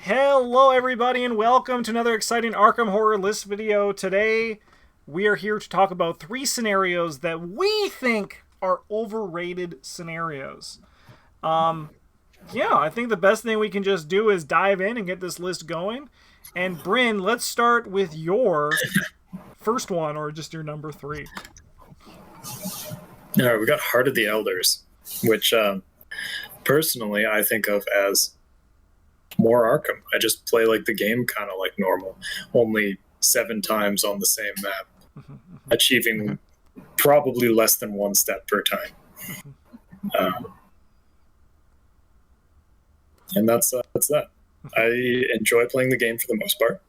Hello everybody and welcome to another exciting Arkham Horror List video. Today we are here to talk about 3 scenarios that we think are overrated scenarios. Yeah, I think the best thing we can just do is dive in and get this list going. And Bryn, let's start with your first one, or just your number 3. All right, we got Heart of the Elders, which personally I think of as more Arkham. I just play like the game kind of like normal, only 7 times on the same map, achieving probably less than 1 step per time. And that's that. I enjoy playing the game for the most part.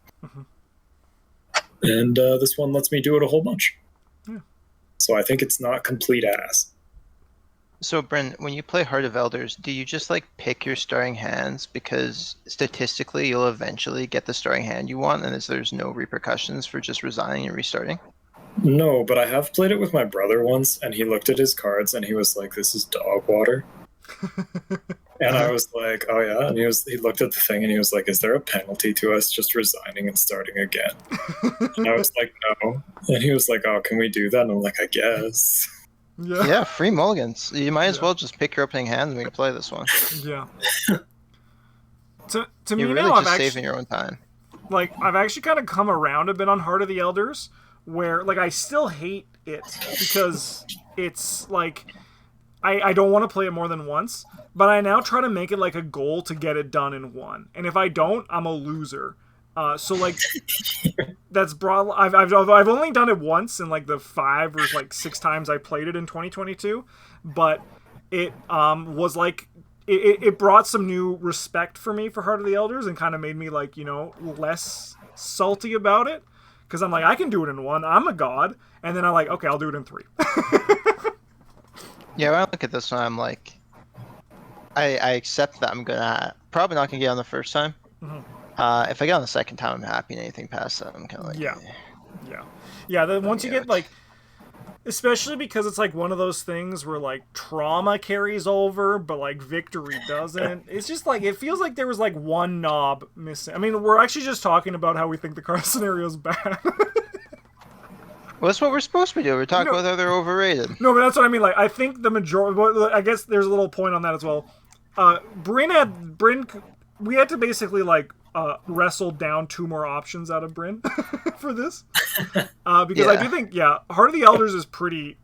And this one lets me do it a whole bunch. Yeah. So I think it's not complete ass. So, Bryn, when you play Heart of Elders, do you just like pick your starting hands because statistically you'll eventually get the starting hand you want, and there's no repercussions for just resigning and restarting? No, but I have played it with my brother once, and he looked at his cards and he was like, "This is dog water." And I was like, "Oh yeah," and he looked at the thing and he was like, "Is there a penalty to us just resigning and starting again?" And I was like, "No," and he was like, "Oh, can we do that?" And I'm like, "I guess." Yeah, free mulligans. You might as well just pick your opening hand and we can play this one. Yeah. To me You're really now, just saving your own time. Like, I've actually kind of come around a bit on Heart of the Elders, where, like, I still hate it because it's, like, I don't want to play it more than once, but I now try to make it, like, a goal to get it done in one. And if I don't, I'm a loser. So, like, that's broad. I've only done it once in, like, the 5 or, like, 6 times I played it in 2022, but it was, like, it brought some new respect for me for Heart of the Elders and kind of made me, like, you know, less salty about it. Because I'm like, I can do it in 1. I'm a god. And then I'm like, okay, I'll do it in 3. Yeah, when I look at this one, I'm like, I accept that I'm probably not gonna get on the first time. If I get on the second time, I'm happy, and anything past that, I'm kind of like, yeah. Then once you get, like, especially because it's like one of those things where, like, trauma carries over, but, like, victory doesn't. It's just like, it feels like there was, like, one knob missing. I mean, we're actually just talking about how we think the card scenario is bad. Well, that's what we're supposed to do. We're talking about how they're overrated. No, but that's what I mean. Like, I think the majority. Well, I guess there's a little point on that as well. Bryn. We had to basically, like, wrestle down 2 more options out of Bryn for this, because I do think, Heart of the Elders is pretty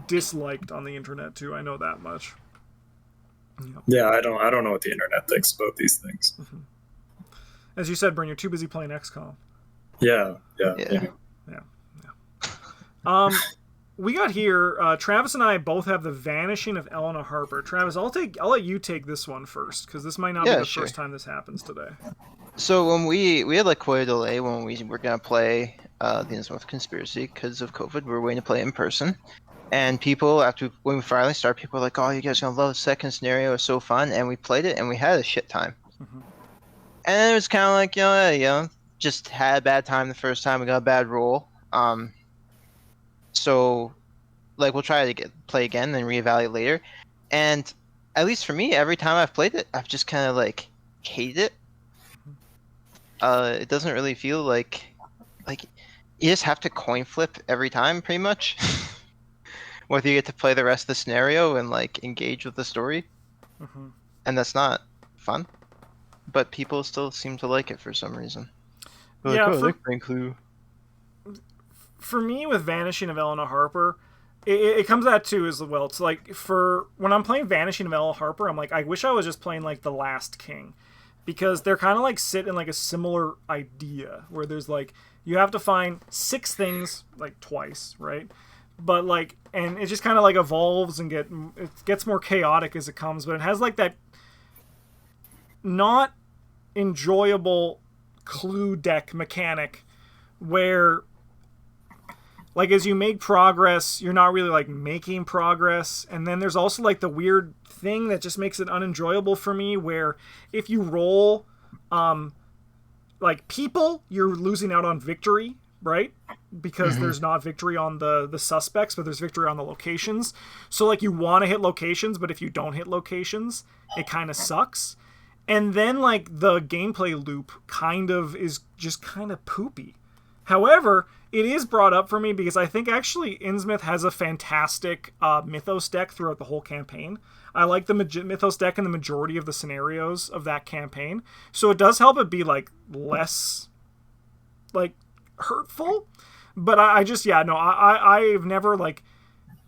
disliked on the internet too. I know that much. Yeah, I don't know what the internet thinks about these things. As you said, Bryn, you're too busy playing XCOM. Yeah. We got here. Travis and I both have the Vanishing of Eleanor Harper. Travis, I'll let you take this one first because this might not be the first time this happens today. So when we had like quite a delay when we were gonna play the Innsmouth Conspiracy because of COVID. We were waiting to play in person, and people when we finally started, people were like, "Oh, you guys are gonna love the second scenario. It's so fun!" And we played it, and we had a shit time. And it was kind of like just had a bad time the first time. We got a bad roll. So, like, we'll try to play again and reevaluate later. And at least for me, every time I've played it, I've just kind of, like, hated it. It doesn't really feel like you just have to coin flip every time, pretty much. Whether you get to play the rest of the scenario and, like, engage with the story. And that's not fun. But people still seem to like it for some reason. They're like, Brain Clue. For me, with Vanishing of Eleanor Harper, it comes at too as well. It's like, for when I'm playing Vanishing of Eleanor Harper, I'm like, I wish I was just playing, like, The Last King, because they're kind of like sit in, like, a similar idea where there's, like, you have to find 6 things, like, twice, right? But, like, and it just kind of, like, evolves and it gets more chaotic as it comes, but it has, like, that not enjoyable clue deck mechanic where, like, as you make progress, you're not really, like, making progress. And then there's also, like, the weird thing that just makes it unenjoyable for me, where if you roll, like, people, you're losing out on victory, right? Because there's not victory on the suspects, but there's victory on the locations. So, like, you want to hit locations, but if you don't hit locations, it kind of sucks. And then like the gameplay loop kind of is just kind of poopy. However, it is brought up for me because I think actually Innsmouth has a fantastic Mythos deck throughout the whole campaign. I like the Mythos deck in the majority of the scenarios of that campaign. So it does help it be like less like hurtful. But I've never like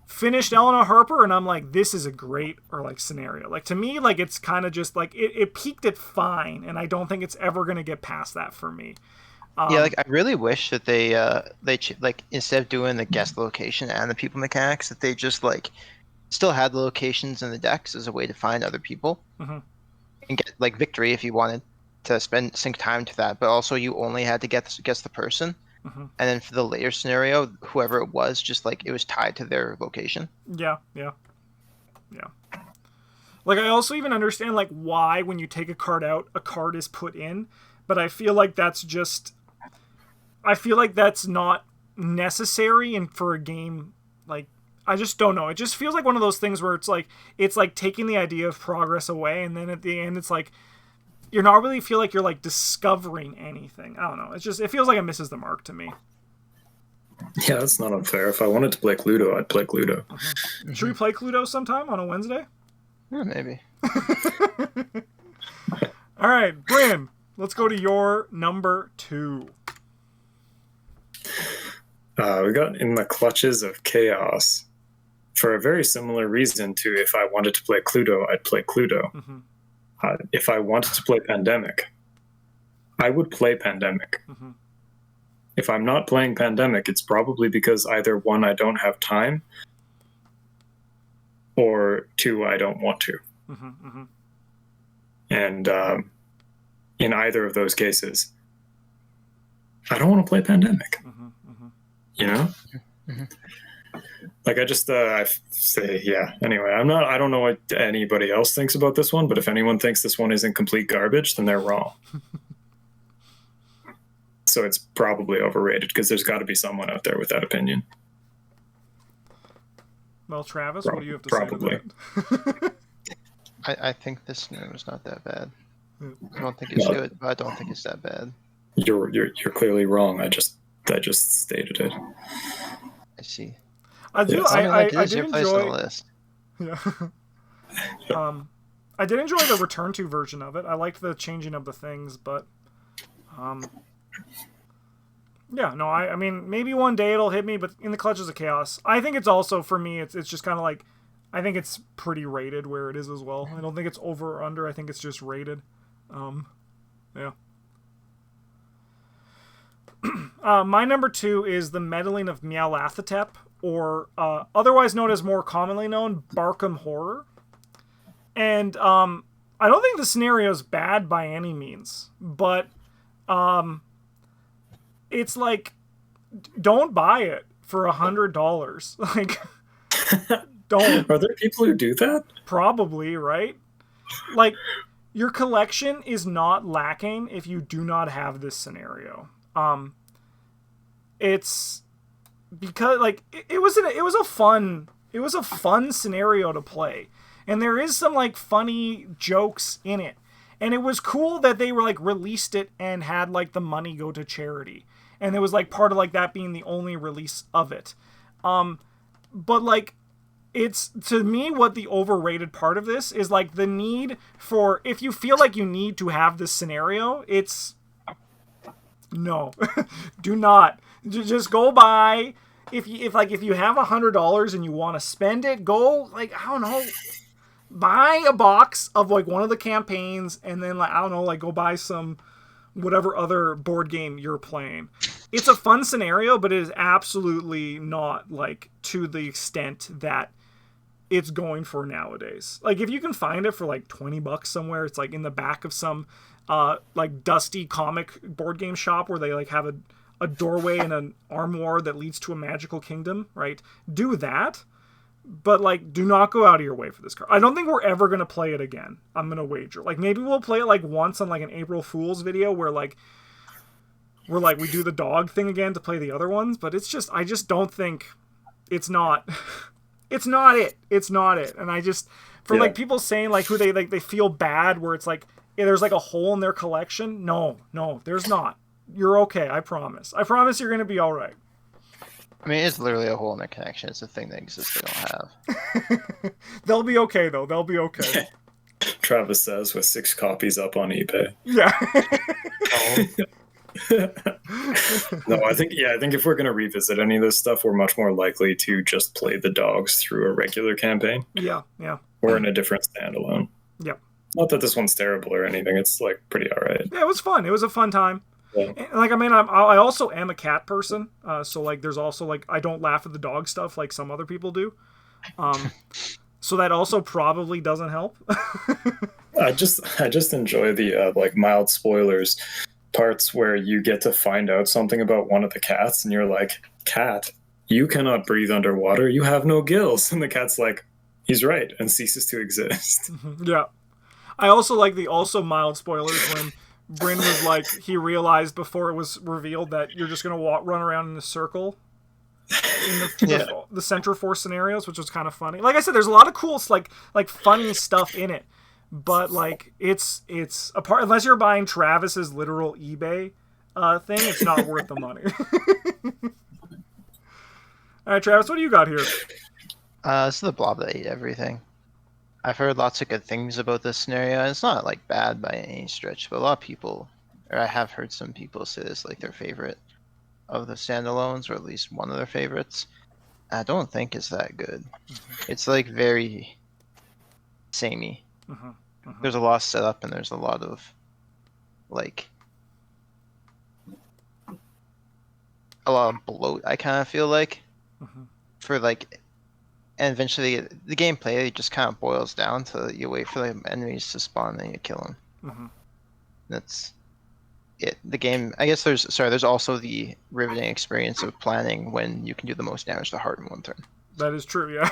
finished Eleanor Harper and I'm like, this is a great or like scenario. Like to me, like it's kind of just like it peaked at fine, and I don't think it's ever gonna get past that for me. Yeah, like I really wish that they like instead of doing the guest location and the people mechanics, that they just like still had the locations in the decks as a way to find other people and get like victory if you wanted to sync time to that, but also you only had to guess the person, and then for the later scenario, whoever it was, just like it was tied to their location. Yeah. Like I also even understand like why when you take a card out, a card is put in, but I feel like that's not necessary, and for a game, like, I just don't know. It just feels like one of those things where it's like taking the idea of progress away, and then at the end it's like you're not really feel like you're like discovering anything. I don't know. It feels like it misses the mark to me. Yeah, that's not unfair. If I wanted to play Cluedo, I'd play Cluedo. Should we play Cluedo sometime on a Wednesday? Yeah, maybe. All right, Bryn, let's go to your number 2. We got In the Clutches of Chaos for a very similar reason to if I wanted to play Cluedo, I'd play Cluedo. If I wanted to play Pandemic, I would play Pandemic. If I'm not playing Pandemic, it's probably because either 1, I don't have time, or 2, I don't want to. And in either of those cases, I don't want to play Pandemic. You know? Like I just I say anyway, I don't know what anybody else thinks about this one, but if anyone thinks this one isn't complete garbage, then they're wrong. So it's probably overrated because there's got to be someone out there with that opinion. Well, Travis, what do you have to say to that? I think this is not that bad. I don't think it's good, but I don't think it's that bad. You're clearly wrong. I just stated it. I see. I do. I did enjoy. On the list. Yeah. I did enjoy the Return to version of it. I liked the changing of the things, but yeah, no. I mean, maybe one day it'll hit me, but In the Clutches of Chaos, I think it's also for me. It's just kind of like, I think it's pretty rated where it is as well. I don't think it's over or under. I think it's just rated. Yeah. My number 2 is the Meddling of Meowlathotep, or otherwise known as more commonly known, Barkham Horror. And I don't think the scenario is bad by any means, but it's like, don't buy it for $100. Like, don't. Are there people who do that? Probably, right? Like, your collection is not lacking if you do not have this scenario. It's because like it was a fun scenario to play, and there is some like funny jokes in it, and it was cool that they were like released it and had like the money go to charity, and it was like part of like that being the only release of it. But like, it's, to me, what the overrated part of this is like the need for, if you feel like you need to have this scenario, it's no. Do not. Just go buy. If you have $100 and you want to spend it, go, like, I don't know, buy a box of like one of the campaigns, and then like, I don't know, like go buy some whatever other board game you're playing. It's a fun scenario, but it is absolutely not like to the extent that it's going for nowadays. Like if you can find it for like $20 somewhere, it's like in the back of some like dusty comic board game shop where they like have a doorway and an armoire that leads to a magical kingdom, right? Do that, but like do not go out of your way for this card. I don't think we're ever going to play it again. I'm going to wager. Like maybe we'll play it like once on like an April Fool's video where like we do the dog thing again to play the other ones, but it's just, I just don't think it's not it's not it. And I just, for like people saying like who they like, they feel bad where it's like there's like a hole in their collection. No, there's not. You're okay. I promise. I promise you're gonna be all right. I mean, it's literally a hole in their connection. It's a thing that exists they don't have. They'll be okay though. They'll be okay. Travis says with 6 copies up on eBay. Yeah. No, I think if we're gonna revisit any of this stuff, we're much more likely to just play the dogs through a regular campaign. Yeah. Or in a different standalone. Yep. Not that this one's terrible or anything. It's like pretty alright. Yeah, it was fun. It was a fun time. Yeah. And, like, I mean, I also am a cat person, so like, there's also like, I don't laugh at the dog stuff like some other people do. So that also probably doesn't help. I just enjoy the like mild spoilers parts where you get to find out something about one of the cats, and you're like, "Cat, you cannot breathe underwater. You have no gills." And the cat's like, "He's right," and ceases to exist. Yeah. I also like the also mild spoilers when Bryn was like, he realized before it was revealed that you're just gonna run around in a circle in the Center Force scenarios, which was kind of funny. Like I said, there's a lot of cool like funny stuff in it, but like it's apart, unless you're buying Travis's literal eBay thing, it's not worth the money. All right, Travis, what do you got here? This is the Blob that ate everything. I've heard lots of good things about this scenario, and it's not like bad by any stretch, but a lot of people, or I have heard some people say this like their favorite of the standalones, or at least one of their favorites. I don't think it's that good. It's like very samey. There's a lot of setup, and there's a lot of like a lot of bloat. I kind of feel like for like, and eventually the gameplay just kind of boils down to you wait for the enemies to spawn and you kill them. That's it. The game, I guess there's also the riveting experience of planning when you can do the most damage to heart in one turn. That is true, yeah.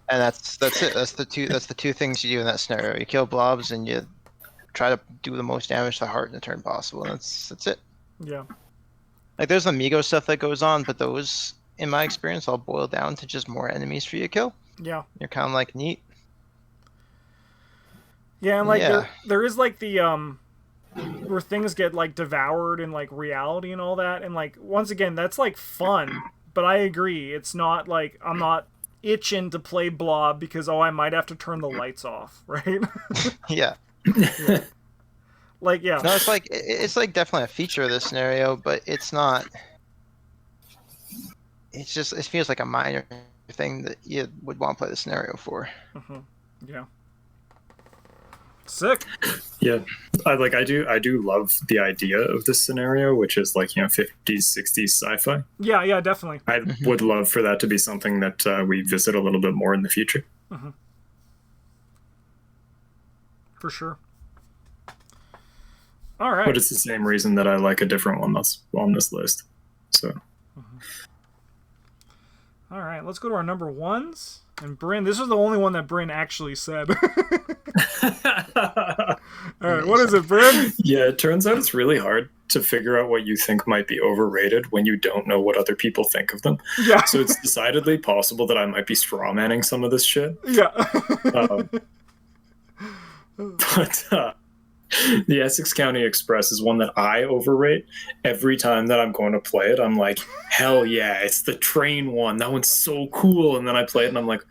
And that's it. That's the two things you do in that scenario. You kill blobs and you try to do the most damage to heart in a turn possible. And that's it. Yeah. Like there's Amigo stuff that goes on, but those, in my experience, all boil down to just more enemies for you to kill. Yeah. You're kind of like, neat. Yeah, and like there is like the where things get like devoured in like reality and all that, and like once again that's like fun, but I agree it's not like I'm not itching to play Blob because I might have to turn the lights off, right? Yeah. Like yeah. No, it's like definitely a feature of this scenario, but it's not. It's just, it feels like a minor thing that you would want to play the scenario for. Yeah. Sick. Yeah, I do love the idea of this scenario, which is like 50s, 60s sci-fi. Yeah, definitely. I would love for that to be something that we visit a little bit more in the future. For sure. All right. But it's the same reason that I like a different one that's on this list. So. All right, let's go to our number ones. And Bryn, this was the only one that Bryn actually said. All right, what is it, Bryn? Yeah, it turns out it's really hard to figure out what you think might be overrated when you don't know what other people think of them. Yeah. So it's decidedly possible that I might be strawmanning some of this shit. Yeah. But the Essex County Express is one that I overrate. Every time that I'm going to play it, I'm like, hell yeah, it's the train one. That one's so cool. And then I play it and I'm like,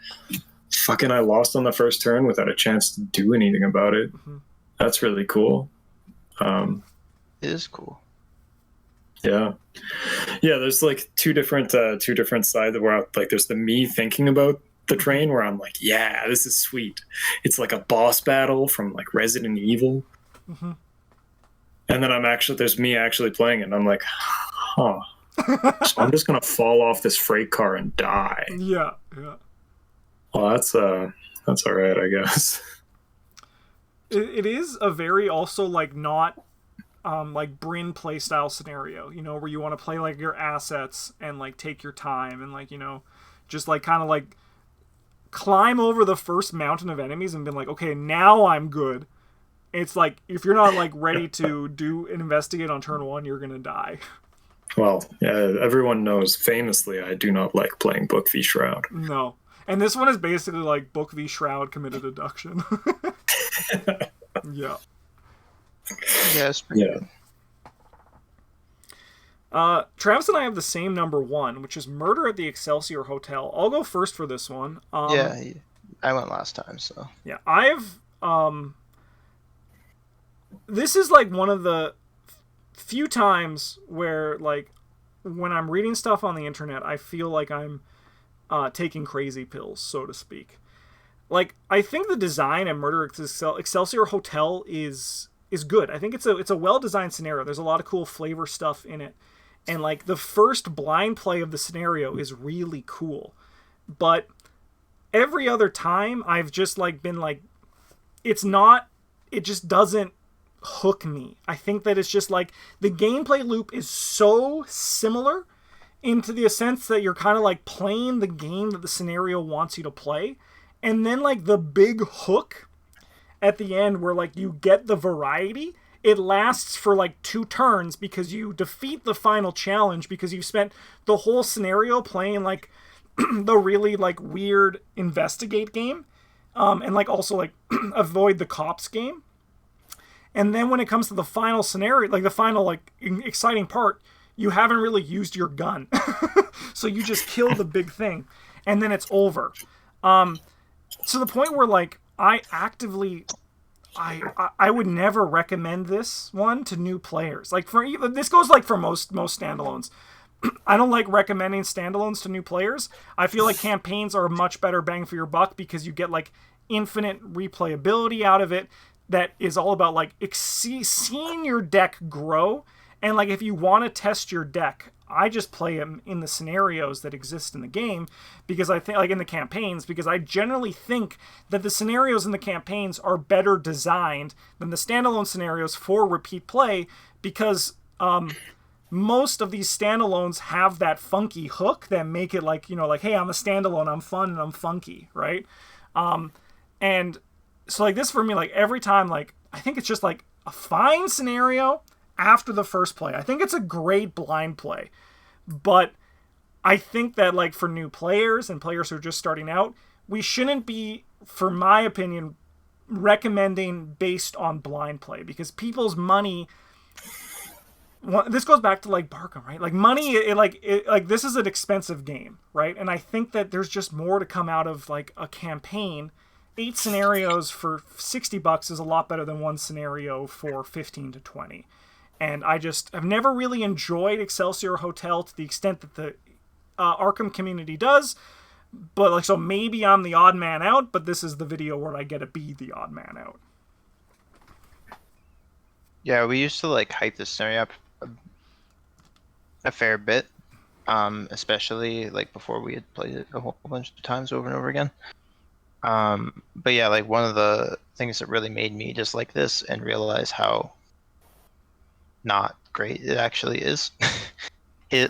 fucking I lost on the first turn without a chance to do anything about it. That's really cool. It is cool. Yeah. Yeah, there's like two different sides where like there's the me thinking about the train where I'm like, yeah, this is sweet. It's like a boss battle from like Resident Evil. And then there's me actually playing it and I'm like, huh. So I'm just gonna fall off this freight car and die. Yeah. Well, that's all right, I guess. It is a very also like not like Bryn playstyle scenario, where you want to play like your assets and like take your time and like just like kind of like climb over the first mountain of enemies and be like, okay, now I'm good. It's like if you're not like ready to do an investigate on turn one, you're gonna die. Well, yeah, everyone knows famously I do not like playing Book v Shroud. No. And this one is basically like Book v Shroud committed abduction. Yeah. Yeah, it's pretty Yeah. good. Travis and I have the same number one, which is Murder at the Excelsior Hotel. I'll go first for this one. Yeah, I went last time, so. Yeah, I've this is like one of the few times where like when I'm reading stuff on the internet, I feel like I'm taking crazy pills, so to speak. Like I think the design at Murder at the Excelsior Hotel is good. I think it's a well designed scenario. There's a lot of cool flavor stuff in it, and like the first blind play of the scenario is really cool, but every other time I've just like been like, it's not, it just doesn't hook me. I think that it's just like the gameplay loop is so similar into the sense that you're kind of like playing the game that the scenario wants you to play, and then like the big hook at the end where like you get the variety, it lasts for like 2 turns because you defeat the final challenge because you've spent the whole scenario playing like the really like weird investigate game, and like also like avoid the cops game. And then when it comes to the final scenario, like the final like exciting part, you haven't really used your gun. So you just kill the big thing and then it's over. To the point where like I actively I would never recommend this one to new players. Like for this goes like for most standalones. I don't like recommending standalones to new players. I feel like campaigns are a much better bang for your buck because you get like infinite replayability out of it that is all about like seeing your deck grow. And like if you want to test your deck, I just play them in the scenarios that exist in the game because I think like in the campaigns, because I generally think that the scenarios in the campaigns are better designed than the standalone scenarios for repeat play because most of these standalones have that funky hook that make it like, you know, like, hey, I'm a standalone, I'm fun and I'm funky, right? And so like this for me, like every time, like I think it's just like a fine scenario after the first play. I think it's a great blind play, but I think that like for new players and players who are just starting out, we shouldn't be, for my opinion, recommending based on blind play because people's money. This goes back to like Barkham, right? Like money, like this is an expensive game, right? And I think that there's just more to come out of like a campaign. 8 scenarios for $60 is a lot better than 1 scenario for 15 to 20. And I've never really enjoyed Excelsior Hotel to the extent that the ARKHAM community does. But like, so maybe I'm the odd man out, but this is the video where I get to be the odd man out. Yeah, we used to like hype this scenario up a fair bit, especially like before we had played it a whole bunch of times over and over again. But yeah, like one of the things that really made me just like this and realize how not great it actually is.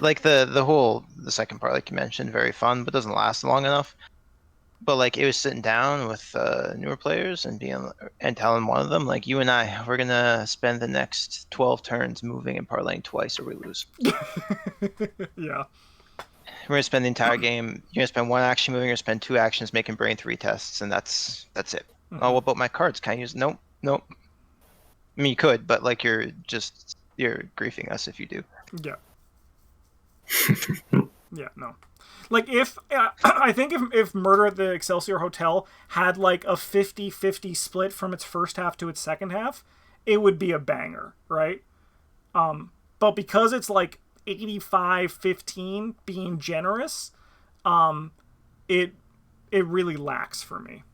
Like the second part, like you mentioned, very fun, but doesn't last long enough. But like it was sitting down with newer players and telling one of them, like, you and I, we're gonna spend the next 12 turns moving and parlaying twice or we lose. Yeah. We're gonna spend the entire game. You're gonna spend 1 action moving, or spend 2 actions making brain 3 tests, and that's it. Mm-hmm. Oh, what about my cards? Can I use? Nope. I mean, you could, but like you're griefing us if you do. Yeah. Yeah, no. Like if I think if Murder at the Excelsior Hotel had like a 50-50 split from its first half to its second half, it would be a banger, right? But because it's like 85-15 being generous, it really lacks for me.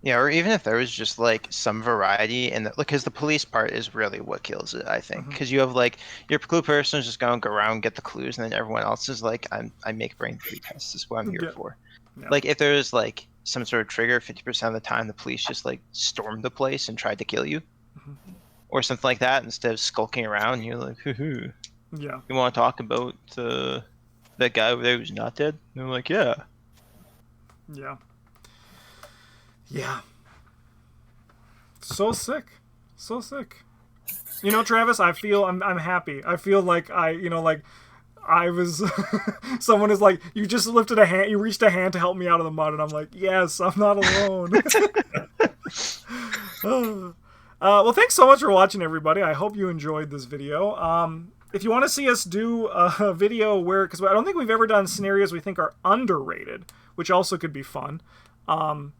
Yeah, or even if there was just like some variety in the, because the police part is really what kills it, I think. Because you have like your clue person is just going to go around, get the clues, and then everyone else is like, I make brain 3 tests. This is what I'm here for. Yeah. Like if there's like some sort of trigger, 50% of the time the police just like stormed the place and tried to kill you, or something like that, instead of skulking around. You're like, hoo-hoo. Yeah. You want to talk about that guy over there who's not dead? And I'm like, yeah. Yeah. Yeah. So sick. You know, Travis, I feel I'm happy. I feel like I was someone is like, you just lifted a hand, you reached a hand to help me out of the mud, and I'm like, yes, I'm not alone. Well, thanks so much for watching, everybody. I hope you enjoyed this video. If you want to see us do a video where, because I don't think we've ever done scenarios we think are underrated, which also could be fun. If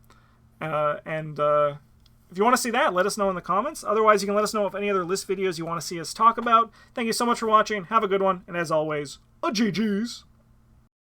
you want to see that, let us know in the comments. Otherwise, you can let us know if any other list videos you want to see us talk about. Thank you so much for watching. Have a good one. And as always, a GG's.